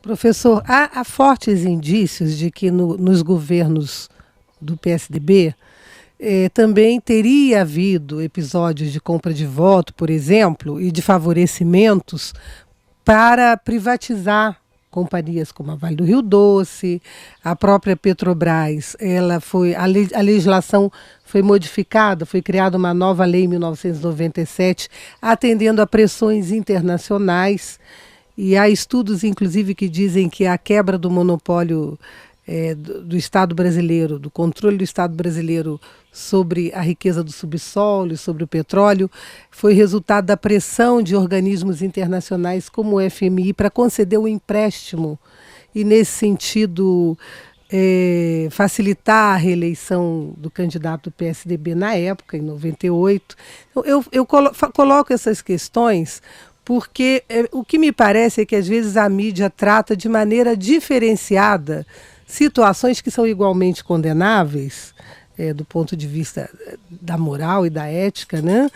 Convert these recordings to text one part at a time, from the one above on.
Professor, há fortes indícios de que nos governos do PSDB também teria havido episódios de compra de voto, por exemplo, e de favorecimentos para privatizar companhias como a Vale do Rio Doce, a própria Petrobras. A legislação foi modificada, foi criada uma nova lei em 1997, atendendo a pressões internacionais. E há estudos, inclusive, que dizem que a quebra do monopólio do Estado brasileiro, do controle do Estado brasileiro sobre a riqueza do subsolo e sobre o petróleo, foi resultado da pressão de organismos internacionais como o FMI para conceder o empréstimo e, nesse sentido, facilitar a reeleição do candidato do PSDB na época, em 98. Então, eu coloco essas questões porque o que me parece é que, às vezes, a mídia trata de maneira diferenciada situações que são igualmente condenáveis, do ponto de vista da moral e da ética, né?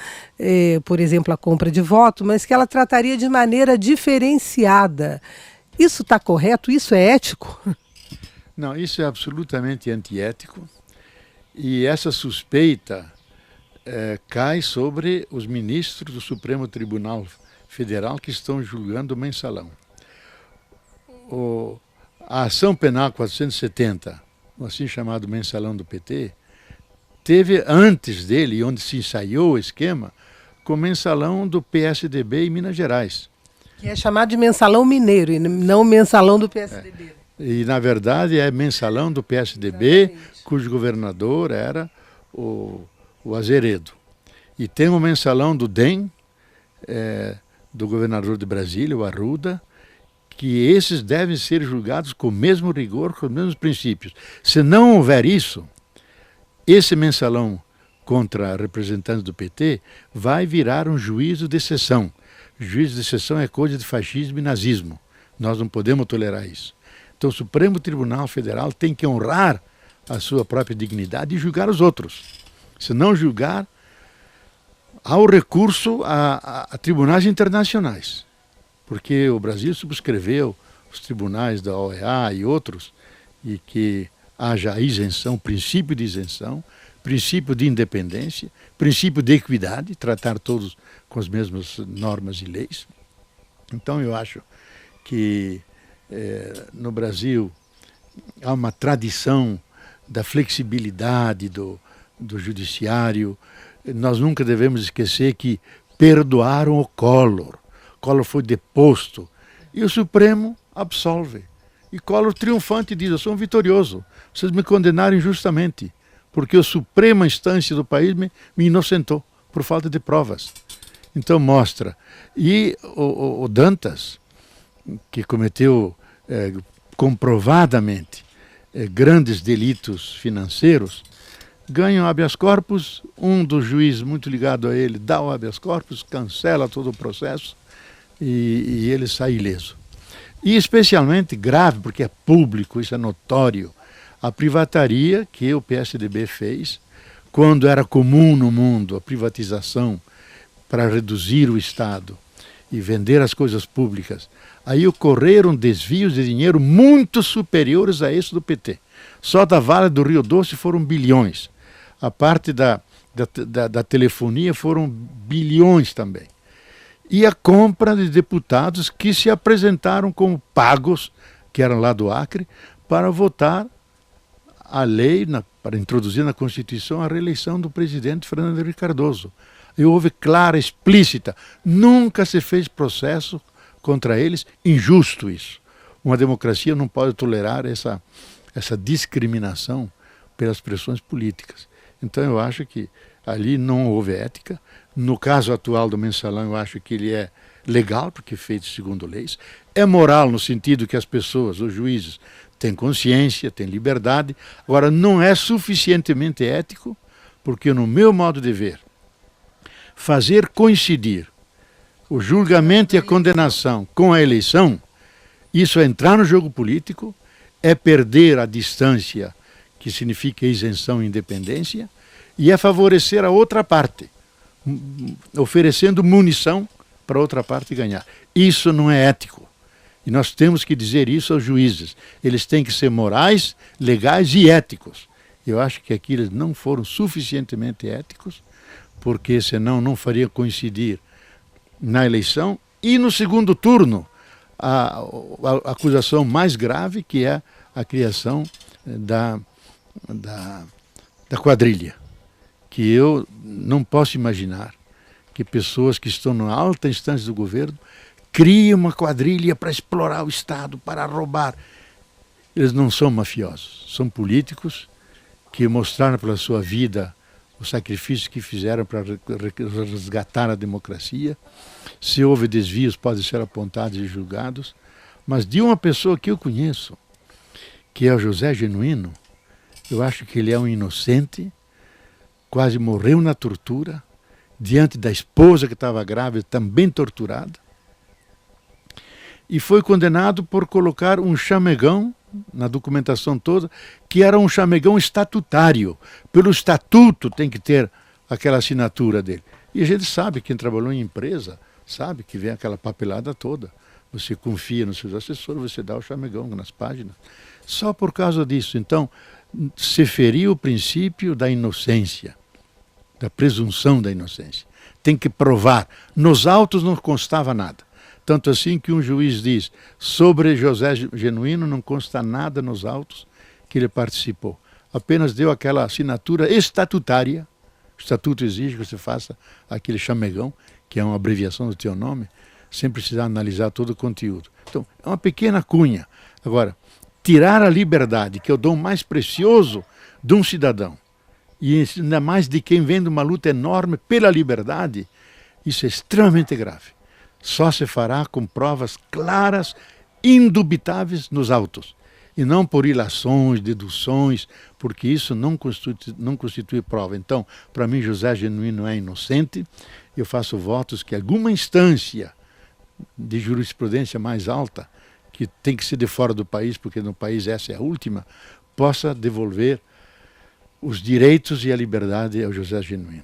Por exemplo, a compra de voto, mas que ela trataria de maneira diferenciada. Isso está correto? Isso é ético? Não, isso é absolutamente antiético. E essa suspeita cai sobre os ministros do Supremo Tribunal Federal que estão julgando o mensalão. A ação penal 470, o assim chamado mensalão do PT, teve antes dele, onde se ensaiou o esquema, com o mensalão do PSDB em Minas Gerais. Que é chamado de mensalão mineiro e não mensalão do PSDB. E, na verdade, é mensalão do PSDB, exatamente, cujo governador era o Azeredo. E tem o mensalão do DEM, do governador de Brasília, o Arruda, que esses devem ser julgados com o mesmo rigor, com os mesmos princípios. Se não houver isso, esse mensalão contra representantes do PT vai virar um juízo de exceção. Juízo de exceção é coisa de fascismo e nazismo. Nós não podemos tolerar isso. Então o Supremo Tribunal Federal tem que honrar a sua própria dignidade e julgar os outros. Se não julgar, há o recurso a tribunais internacionais. Porque o Brasil subscreveu os tribunais da OEA e outros, e que haja isenção, princípio de isenção, princípio de independência, princípio de equidade, tratar todos com as mesmas normas e leis. Então eu acho que no Brasil há uma tradição da flexibilidade do judiciário. Nós nunca devemos esquecer que perdoaram o Collor. Collor foi deposto e o Supremo absolve. E Collor, triunfante, diz: eu sou um vitorioso. Vocês me condenaram injustamente, porque a suprema instância do país me inocentou por falta de provas. Então mostra. E o Dantas, que cometeu comprovadamente grandes delitos financeiros, ganha o habeas corpus, um dos juízes muito ligado a ele dá o habeas corpus, cancela todo o processo e ele sai ileso. E especialmente grave, porque é público, isso é notório, a privataria que o PSDB fez, quando era comum no mundo a privatização para reduzir o Estado e vender as coisas públicas. Aí ocorreram desvios de dinheiro muito superiores a esse do PT. Só da Vale do Rio Doce foram bilhões. A parte da telefonia foram bilhões também. E a compra de deputados que se apresentaram como pagos, que eram lá do Acre, para votar a lei, para introduzir na Constituição a reeleição do presidente Fernando Henrique Cardoso. E houve clara, explícita. Nunca se fez processo contra eles. Injusto isso. Uma democracia não pode tolerar essa discriminação pelas pressões políticas. Então eu acho que ali não houve ética. No caso atual do mensalão, eu acho que ele é legal, porque é feito segundo leis. É moral no sentido que as pessoas, os juízes, têm consciência, têm liberdade. Agora, não é suficientemente ético, porque no meu modo de ver, fazer coincidir o julgamento e a condenação com a eleição, isso é entrar no jogo político, é perder a distância, que significa isenção e independência, e é favorecer a outra parte, oferecendo munição para a outra parte ganhar. Isso não é ético. E nós temos que dizer isso aos juízes. Eles têm que ser morais, legais e éticos. Eu acho que aqui eles não foram suficientemente éticos, porque senão não faria coincidir na eleição e no segundo turno a acusação mais grave, que é a criação da quadrilha. Que eu não posso imaginar que pessoas que estão na alta instância do governo criem uma quadrilha para explorar o Estado, para roubar. Eles não são mafiosos, são políticos que mostraram pela sua vida o sacrifício que fizeram para resgatar a democracia. Se houve desvios, podem ser apontados e julgados. Mas de uma pessoa que eu conheço, que é o José Genuíno, eu acho que ele é um inocente, quase morreu na tortura, diante da esposa que estava grávida, também torturada, e foi condenado por colocar um chamegão na documentação toda, que era um chamegão estatutário. Pelo estatuto tem que ter aquela assinatura dele. E a gente sabe, quem trabalhou em empresa, sabe que vem aquela papelada toda. Você confia nos seus assessores, você dá o chamegão nas páginas. Só por causa disso. Então, se feriu o princípio da inocência, da presunção da inocência. Tem que provar. Nos autos não constava nada. Tanto assim que um juiz diz, sobre José Genuíno não consta nada nos autos que ele participou. Apenas deu aquela assinatura estatutária. O estatuto exige que você faça aquele chamegão, que é uma abreviação do teu nome, sem precisar analisar todo o conteúdo. Então, é uma pequena cunha. Agora, tirar a liberdade, que é o dom mais precioso de um cidadão, e ainda mais de quem vem de uma luta enorme pela liberdade, isso é extremamente grave. Só se fará com provas claras, indubitáveis nos autos, e não por ilações, deduções, porque isso não constitui prova. Então, para mim, José Genuíno é inocente. Eu faço votos que alguma instância de jurisprudência mais alta, que tem que ser de fora do país, porque no país essa é a última, possa devolver os direitos e a liberdade ao José Genuíno.